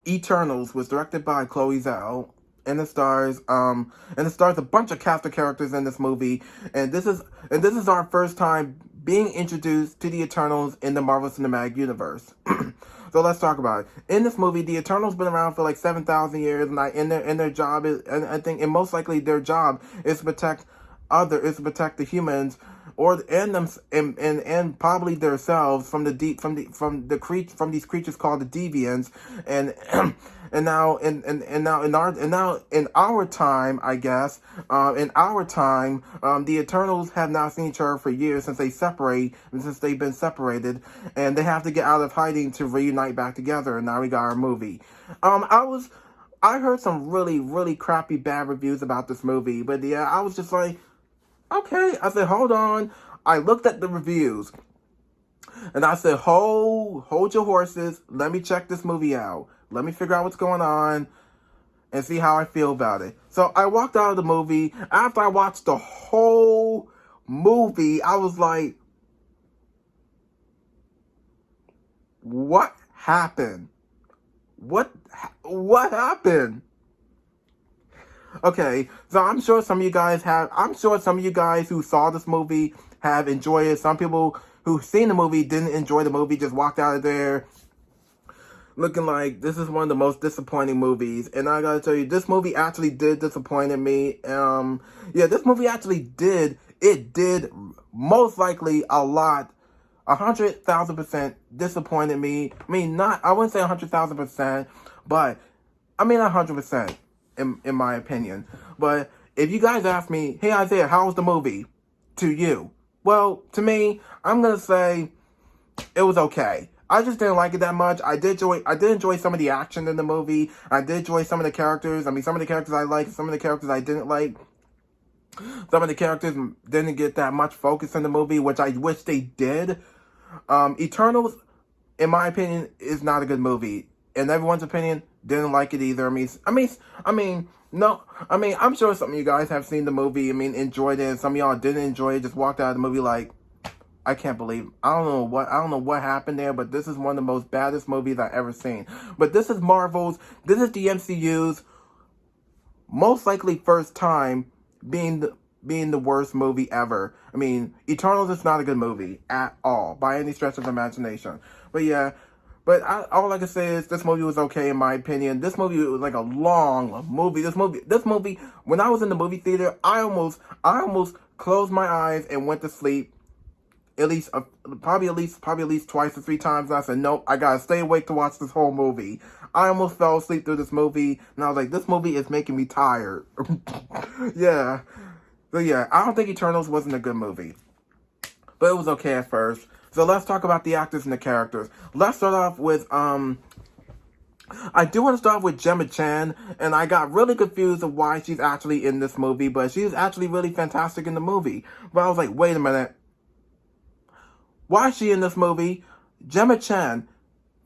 Eternals was directed by Chloe Zhao, and it stars a bunch of cast of characters in this movie, and this is our first time being introduced to the Eternals in the Marvel Cinematic Universe. So let's talk about it. In this movie, the Eternals been around for like 7,000 years, and their job is, and I think, and most likely their job is to protect the humans, or and them and probably themselves from from these creatures called the deviants. And now in our time, I guess, the Eternals have not seen each other for years since they've been separated, and they have to get out of hiding to reunite back together. And now we got our movie. I heard some really, really crappy bad reviews about this movie, but yeah, I was just like, okay. I said, hold on. I looked at the reviews, and I said, hold your horses. Let me check this movie out. Let me figure out what's going on and see how I feel about it. So I walked out of the movie. After I watched the whole movie, I was like, what happened? What happened? Okay, so I'm sure some of you guys who saw this movie have enjoyed it. Some people who've seen the movie didn't enjoy the movie, just walked out of there looking like this is one of the most disappointing movies. And I gotta tell you, this movie actually did disappoint me. Yeah, this movie actually did. It did most likely a lot. 100,000% disappointed me. I wouldn't say 100,000%, but 100% in my opinion. But if you guys ask me, hey Isaiah, how was the movie to you? Well, to me, I'm gonna say it was okay. I just didn't like it that much. I did enjoy some of the action in the movie. I did enjoy some of the characters. Some of the characters I liked, some of the characters I didn't like. Some of the characters didn't get that much focus in the movie, which I wish they did. Eternals, in my opinion, is not a good movie. In everyone's opinion, didn't like it either. No. I'm sure some of you guys have seen the movie. Enjoyed it. And some of y'all didn't enjoy it. Just walked out of the movie like, I can't believe. I don't know what happened there. But this is one of the most baddest movies I've ever seen. But this is Marvel's. This is the MCU's most likely first time being the worst movie ever. Eternals is not a good movie at all by any stretch of imagination. But yeah. All I can say is this movie was okay in my opinion. This movie was like a long movie. This movie, when I was in the movie theater, I almost closed my eyes and went to sleep. Probably at least twice or three times. And I said, nope, I gotta stay awake to watch this whole movie. I almost fell asleep through this movie, and I was like, this movie is making me tired. Yeah. So yeah, I don't think Eternals wasn't a good movie, but it was okay at first. So let's talk about the actors and the characters. Let's start off with, I do want to start with Gemma Chan, and I got really confused of why she's actually in this movie, but she's actually really fantastic in the movie. But I was like, wait a minute. Why is she in this movie? Gemma Chan,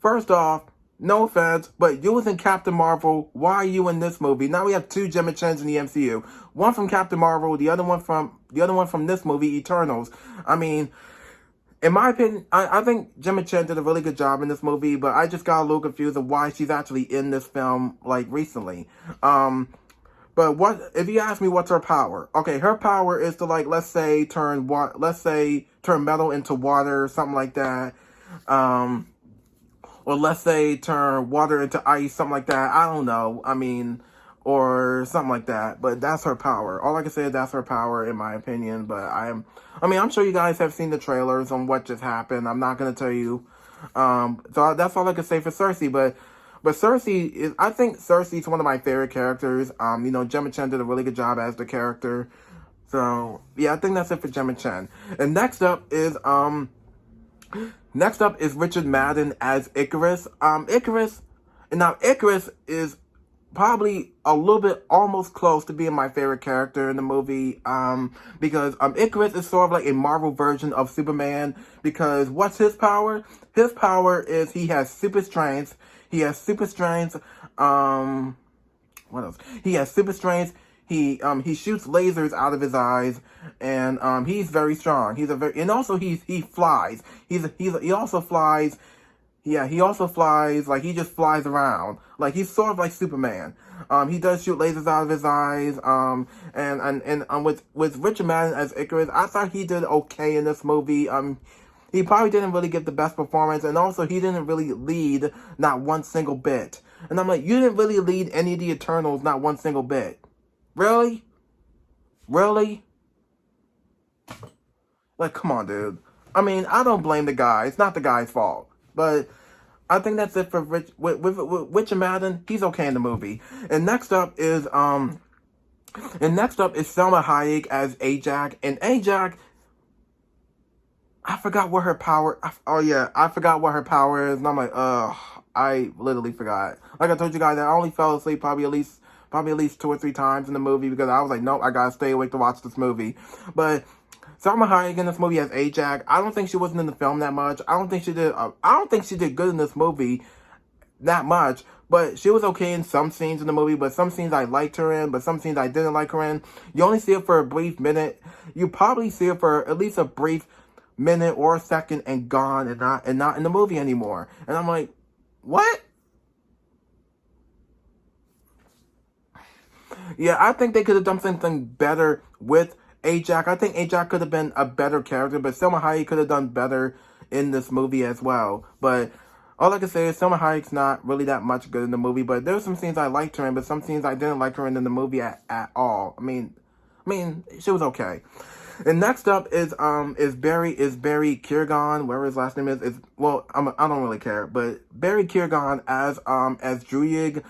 first off, no offense, but you was in Captain Marvel. Why are you in this movie? Now we have two Gemma Chans in the MCU. One from Captain Marvel, the other one from this movie, Eternals. In my opinion, I think Gemma Chan did a really good job in this movie, but I just got a little confused of why she's actually in this film, like, recently. But if you ask me what's her power? Okay, her power is to, like, let's say turn metal into water, or something like that. Or let's say turn water into ice, something like that. I don't know. Or something like that. But that's her power. All I can say is that's her power, in my opinion. But I'm sure you guys have seen the trailers on what just happened. I'm not going to tell you. So that's all I can say for Cersei. But I think Cersei's one of my favorite characters. Gemma Chan did a really good job as the character. So, yeah, I think that's it for Gemma Chan. And next up is Richard Madden as Icarus. Icarus is probably a little bit almost close to being my favorite character in the movie, because Icarus is sort of like a Marvel version of Superman, because what's his power? His power is he has super strength. What else? He has super strength. He shoots lasers out of his eyes, and he's very strong. And also he flies. He also flies. Yeah, he also flies, like, he just flies around. Like, he's sort of like Superman. He does shoot lasers out of his eyes. And with Richard Madden as Icarus, I thought he did okay in this movie. He probably didn't really give the best performance, and also he didn't really lead not one single bit. And I'm like, you didn't really lead any of the Eternals, not one single bit. Really? Really? Like, come on, dude. I mean, I don't blame the guy. It's not the guy's fault. But I think that's it for with Richard Madden. He's okay in the movie. And next up is Selma Hayek as Ajax. And Ajax, I forgot what her power. I forgot what her power is. And I'm like, I literally forgot. Like I told you guys, I only fell asleep probably at least 2 or 3 times in the movie because I was like, nope, I gotta stay awake to watch this movie. But Selma Hayek in this movie as Ajax, I don't think she wasn't in the film that much. I don't think she did good in this movie that much. But she was okay in some scenes in the movie. But some scenes I liked her in, but some scenes I didn't like her in. You only see it for a brief minute. You probably see it for at least a brief minute or a second and gone and not in the movie anymore. And I'm like, what? Yeah, I think they could have done something better with Ajax. I think Ajax could have been a better character, but Selma Hayek could have done better in this movie as well. But all I can say is Selma Hayek's not really that much good in the movie, but there were some scenes I liked her in, but some scenes I didn't like her in the movie at all. I mean, she was okay. And next up is Barry Keargon, whatever his last name is. I don't really care, but Barry Keargon as Druyig.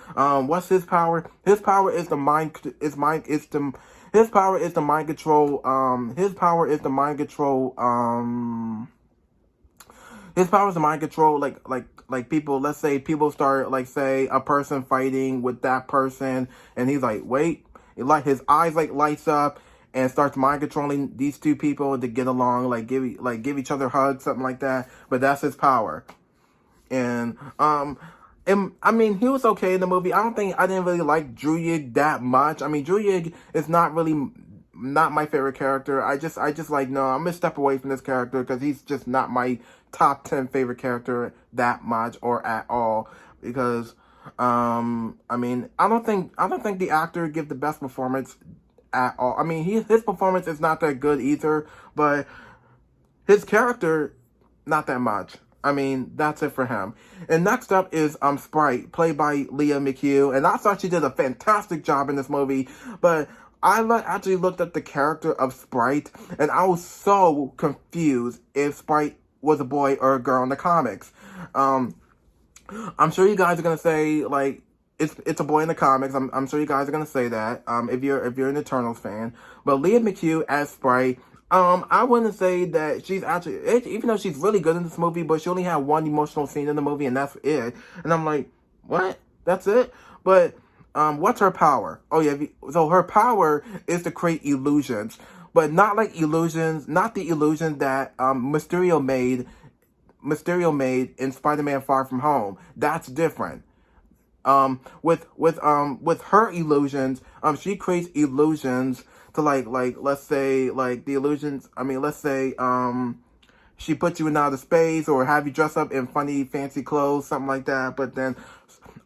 What's his power? His power is the mind control. His power is the mind control. His power is the mind control. His power is the mind control. Like people. Let's say people start say a person fighting with that person, and he's like, wait, his eyes lights up. And starts mind controlling these two people to get along, give each other hugs, something like that. But that's his power. And I mean, he was okay in the movie. I didn't really like Druyig that much. I mean, Druyig is not my favorite character. I just like, no, I'm gonna step away from this character because he's just not my top 10 favorite character that much or at all. Because I mean, I don't think the actor give the best performance at all. I mean, his performance is not that good either, but his character, not that much. I mean, that's it for him. And next up is Sprite, played by Leah McHugh, and I thought she did a fantastic job in this movie, but I actually looked up the character of Sprite, and I was so confused if Sprite was a boy or a girl in the comics. I'm sure you guys are gonna say, it's a boy in the comics. I'm sure you guys are gonna say that. If you're an Eternals fan, but Leah McHugh as Sprite, I wouldn't say that she's actually, even though she's really good in this movie, but she only had one emotional scene in the movie, and that's it. And I'm like, what? That's it? But what's her power? Oh yeah, so her power is to create illusions, but not the illusions that Mysterio made in Spider-Man Far From Home. That's different. With her illusions, she creates illusions to let's say the illusions. I mean, let's say she puts you in outer space or have you dress up in funny fancy clothes, something like that. But then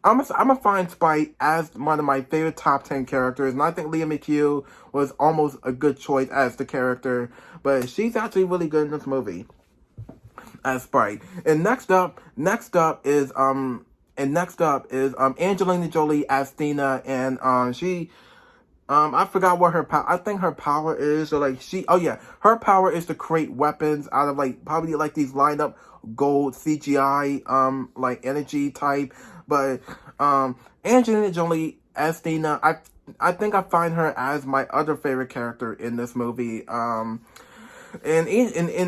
I'm gonna find Sprite as one of my favorite top 10 characters, and I think Leah McHugh was almost a good choice as the character. But she's actually really good in this movie as Sprite. And next up is Angelina Jolie as Thena, and I forgot what her power. I think her power is her power is to create weapons out of probably these lined up gold CGI energy type. But Angelina Jolie as Thena, I think I find her as my other favorite character in this movie. And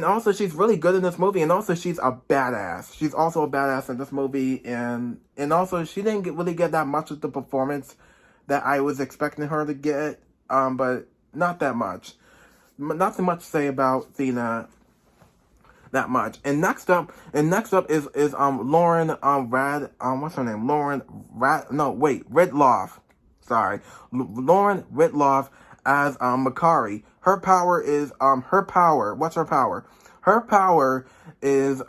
also she's really good in this movie, and also she's a badass. She's also a badass in this movie, and also she didn't really get that much of the performance that I was expecting her to get, but not that much. Not too much to say about Thena that much. And next up is Lauren what's her name? Ridloff. Sorry. Lauren Ridloff as Makari. Her power is what's her power? Her power is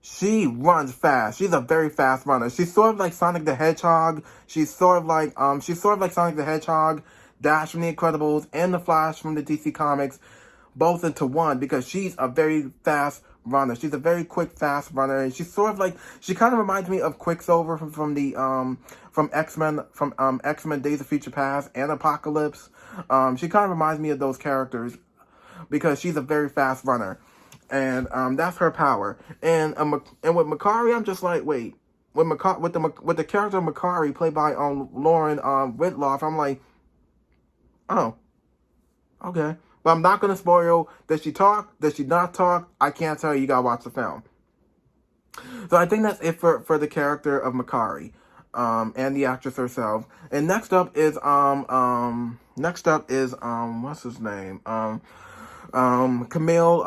she runs fast. She's a very fast runner. She's sort of like Sonic the Hedgehog. She's sort of like Sonic the Hedgehog, Dash from The Incredibles, and the Flash from the DC Comics, both into one, because she's a very fast runner. She's a very quick, fast runner, and she's sort of like, she kind of reminds me of Quicksilver from X-Men Days of Future Past and Apocalypse. She kind of reminds me of those characters because she's a very fast runner. And that's her power. And with Makari, I'm just like, wait. With the character Makari, played by Lauren Whitloff, I'm like, oh, okay. But I'm not gonna spoil. Does she talk? Does she not talk? I can't tell you. You gotta watch the film. So I think that's it for the character of Makari, and the actress herself. And next up is what's his name? Camille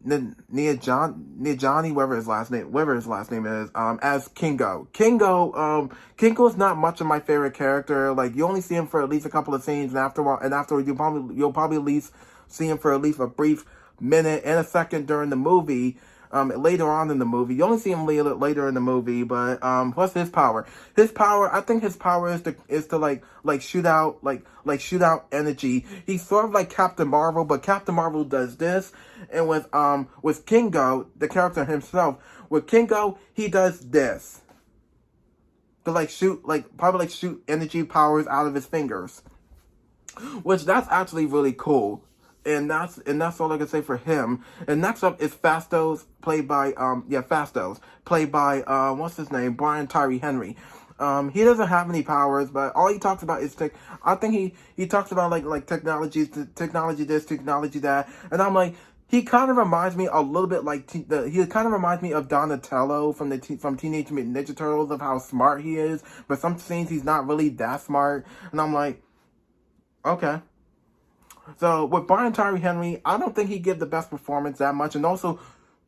Nijani, whatever his last name is, as Kingo. Kingo is not much of my favorite character. Like, you only see him for at least a couple of scenes, and afterwards you'll probably at least see him for at least a brief minute and a second during the movie. Later on in the movie, you only see him later in the movie. But what's his power? I think his power is to shoot out energy. He's sort of like Captain Marvel, but Captain Marvel does this, and with Kingo, the character himself, with Kingo, he does this to shoot energy powers out of his fingers, which that's actually really cool. And that's all I can say for him. And next up is Fastos, played by what's his name, Brian Tyree Henry. He doesn't have any powers, but all he talks about is I think he talks about like technology this, technology that, and I'm like, he kind of reminds me a little bit he kind of reminds me of Donatello from Teenage Mutant Ninja Turtles, of how smart he is, but some scenes he's not really that smart, and I'm like, okay. So with Brian Tyree Henry, I don't think he gives the best performance that much, and also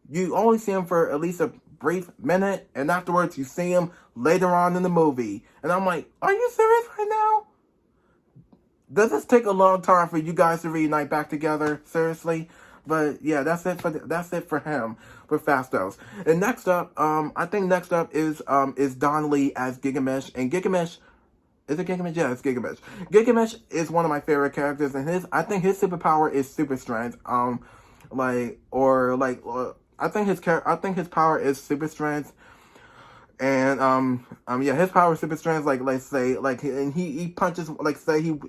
you only see him for at least a brief minute, and afterwards you see him later on in the movie, and I'm like, are you serious right now? Does this take a long time for you guys to reunite back together? Seriously? But yeah, that's it for him, for Fastos. And next up, I think next up is Donnelly as Gigamesh, and Gigamesh. Is it Gigamesh? Yeah, it's Gigamesh. Gigamesh is one of my favorite characters, and I think his superpower is super strength. I think his power is super strength, and his power is super strength. He punches,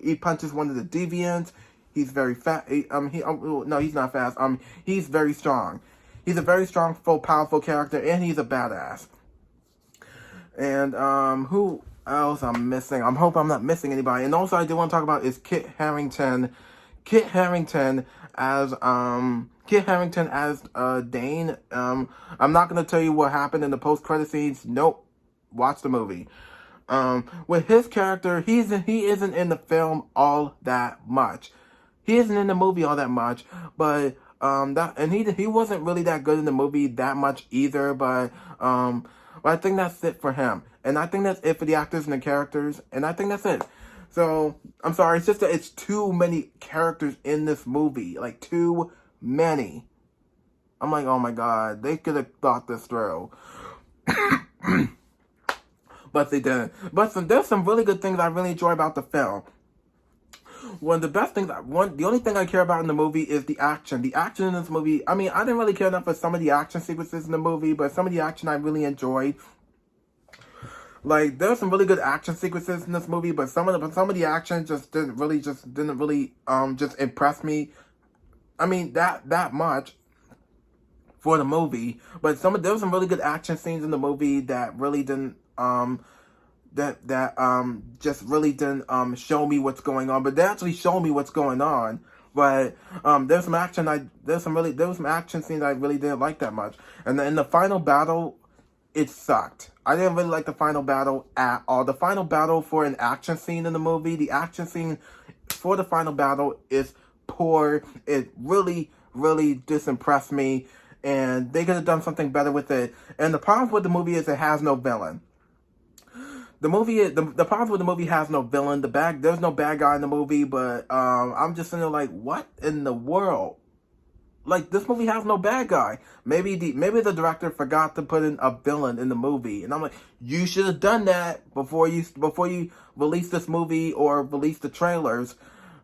he punches one of the deviants. He's very fast. No, he's not fast. He's very strong. He's a very strong, powerful character, and he's a badass. And who else I'm missing? I'm hoping I'm not missing anybody. And also, I do want to talk about is Kit Harrington. Kit Harrington as Dane. I'm not gonna tell you what happened in the post-credit scenes. Nope. Watch the movie. With his character, he isn't in the film all that much. He isn't in the movie all that much, but he wasn't really that good in the movie that much either. But I think that's it for him, and I think that's it for the actors and the characters, and I think that's it. So I'm sorry, it's just that it's too many characters in this movie, like too many. I'm like, oh my god, they could have thought this through. But they didn't. But there's some really good things I really enjoy about the film. One of the best things, the only thing I care about in the movie is the action. The action in this movie, I mean, I didn't really care enough for some of the action sequences in the movie, but some of the action I really enjoyed. Like, there's some really good action sequences in this movie, but some of the action just didn't really just impress me. I mean, that much for the movie, but there was some really good action scenes in the movie that really didn't just really didn't show me what's going on, but they actually showed me what's going on. But there was some action scenes I really didn't like that much. And then in the final battle, it sucked. I didn't really like the final battle at all. The final battle for an action scene in the movie, the action scene for the final battle is poor. It really, really disimpressed me, and they could have done something better with it. And the problem with the movie is it has no villain. The problem with the movie has no villain. There's no bad guy in the movie, but I'm just sitting there like, what in the world? like, this movie has no bad guy. Maybe the director forgot to put in a villain in the movie, and I'm like, you should have done that before you release this movie or release the trailers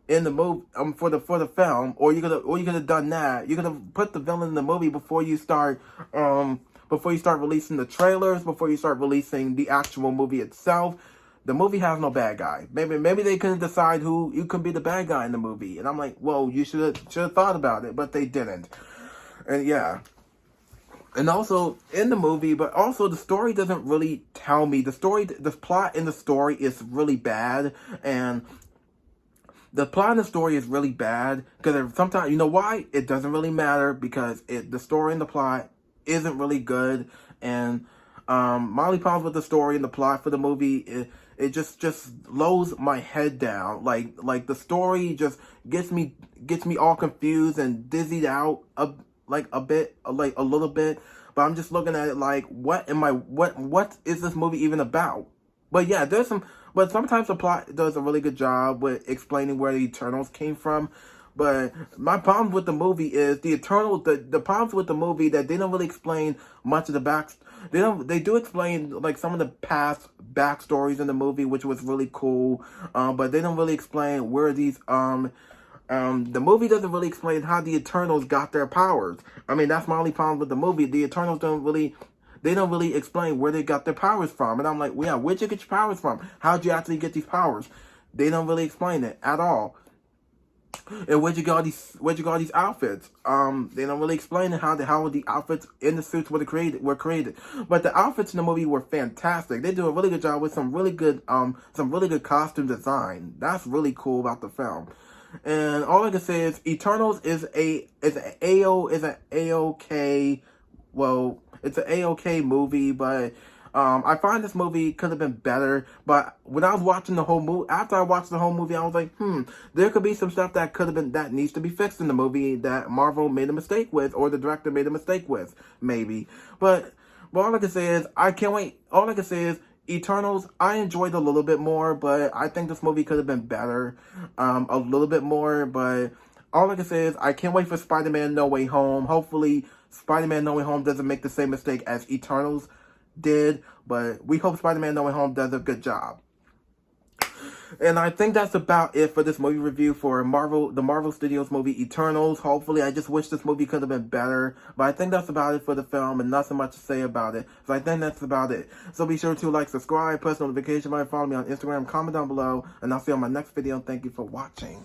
in the movie for the film, or you could have done that. You could have put the villain in the movie before you start releasing the trailers, before you start releasing the actual movie itself. The movie has no bad guy. Maybe they couldn't decide who you could be the bad guy in the movie. And I'm like, well, you should have thought about it, but they didn't. And yeah. And also in the movie, but also the story doesn't really tell me. The plot in the story is really bad, and the plot in the story is really bad because sometimes, you know why? It doesn't really matter because the story and the plot isn't really good, and my only problems with the story and the plot for the movie it just lows my head down. Like the story just gets me all confused and dizzied out a little bit. But I'm just looking at it like, what is this movie even about? But yeah, but sometimes the plot does a really good job with explaining where the Eternals came from. But my problem with the movie is the problems with the movie that they don't really explain much of the They do explain like some of the past backstories in the movie, which was really cool. But they don't really explain where these the movie doesn't really explain how the Eternals got their powers. I mean, that's my only problem with the movie. The Eternals don't really explain where they got their powers from. And I'm like, well, yeah, where'd you get your powers from? How'd you actually get these powers? They don't really explain it at all. And where'd you get all these outfits? They don't really explain how the outfits in the suits were created. But the outfits in the movie were fantastic. They do a really good job with some really good costume design. That's really cool about the film. And all I can say is Eternals is an A-OK. Well, it's an A-OK movie, but I find this movie could have been better. But when I was watching the whole movie, after I watched the whole movie, I was like, there could be some stuff that needs to be fixed in the movie that Marvel made a mistake with, or the director made a mistake with, maybe. But all I can say is, I can't wait. All I can say is, Eternals, I enjoyed a little bit more, but I think this movie could have been better, a little bit more. But all I can say is, I can't wait for Spider-Man No Way Home. Hopefully, Spider-Man No Way Home doesn't make the same mistake as Eternals did, but we hope Spider-Man No Way Home does a good job. And I think that's about it for this movie review for the Marvel Studios movie Eternals. Hopefully, I just wish this movie could have been better. But I think that's about it for the film, and not so much to say about it. So I think that's about it. So be sure to like, subscribe, press notification bell, follow me on Instagram, comment down below, and I'll see you on my next video. Thank you for watching.